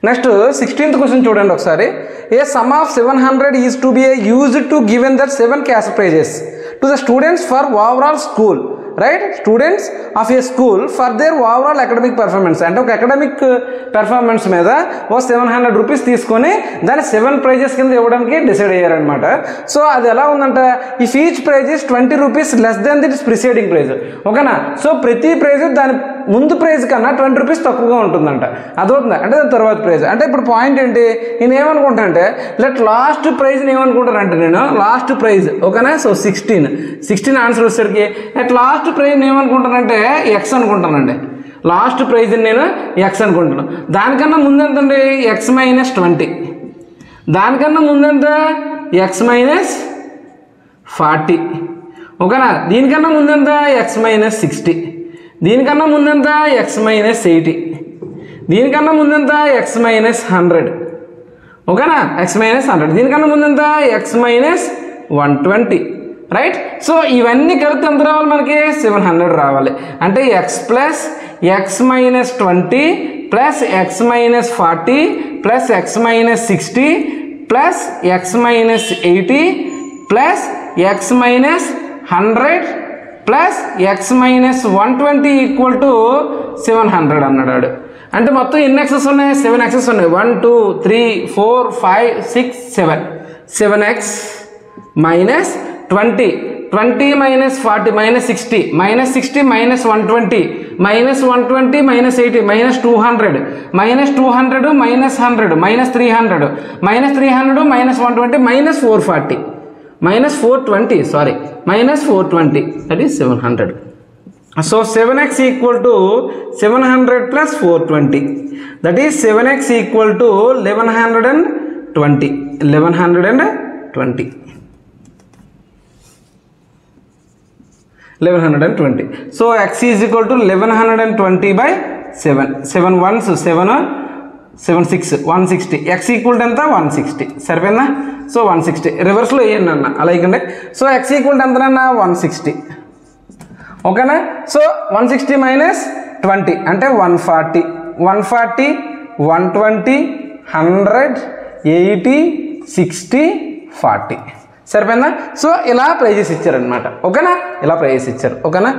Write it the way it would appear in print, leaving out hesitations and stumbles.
Next 16th question చూడండి ఒకసారి. A sum of 700 is to be used to given that 7 cash prizes to the students for overall school, right? Students of a school for their overall academic performance. అంటే ఒక academic performance మీద ఓ 700 rupees తీసుకొని దాన్ని 7 prices కింద ఇవ్వడానికి decide అయ్యారనమాట. So అది ఎలా ఉందంట, if each prize is 20 rupees less than that preceding prize, ఓకేనా? సో ప్రతి ప్రైజ్ దాని ముందు ప్రైజ్ కన్నా 20 రూపీస్ తక్కువగా ఉంటుందంట. అదవుతుందా అంటే దాని తర్వాత ప్రైజ్. అంటే ఇప్పుడు పాయింట్ ఏంటి, నేను ఏమనుకుంటా అంటే లెట్ లాస్ట్ ప్రైజ్ని ఏమనుకుంటానంటే నేను లాస్ట్ ప్రైజ్, ఓకేనా? సో 16 ఆన్సర్ వచ్చేసరికి అట్ లాస్ట్ ప్రైజ్ ఏమనుకుంటానంటే ఎక్స్ అనుకుంటానండి. లాస్ట్ ప్రైజ్ నేను ఎక్స్ అనుకుంటాను. దానికన్నా ముందెంతండి ఎక్స్ మైనస్ 20, దానికన్నా ముందెంత ఎక్స్ మైనస్ 40, ఓకేనా? దీనికన్నా ముందెంత ఎక్స్ మైనస్ 60, దీనికన్నా ముందెంత ఎక్స్ మైనస్ 80, దీనికన్నా ముందెంత ఎక్స్ మైనస్ 100, ఓకేనా? ఎక్స్ మైనస్ 100, దీనికన్నా ముందెంత ఎక్స్ మైనస్ 120, రైట్? సో ఇవన్నీ కలిపి ఎంత రావాలి మనకి 700 రావాలి. అంటే X plus X minus 20 plus X minus 40 plus X minus 60 plus X minus 80 plus X minus 100 plus X minus 120 equal to 700 అన్నాడు. అంటే మొత్తం ఎన్ని ఎక్సెస్ ఉన్నాయి, 7 ఎక్సెస్ ఉన్నాయి. 1 2 3 4 5 6 7, 7x minus 20, 20 minus 40 minus 60, minus 60 minus 120, minus 120 minus 80 minus 200, minus 200 minus 100 minus 300, minus 300 minus 120 minus 440, minus 420 sorry minus 420, that is 700. So 7x equal to 700 plus 420, that is 7x equal to 1120, 1120. So x is equal to 1120 by 7, 7 1s 7 7 6 160, x equal to ఎంత 160, సరిపోయిందా? So 160 రివర్స్లో వేయండి అన్న అలాగే. So x equal to ఎంతనన్నా 160, ఓకేనా? So 160 minus 20 అంటే 140, 140 120 100 80 60 40, సరిపోయిందా? So ఇలా ప్రైజెస్ ఇచ్చారనమాట, ఓకేనా? ఇలా ప్రైజెస్ ఇచ్చారు, ఓకేనా?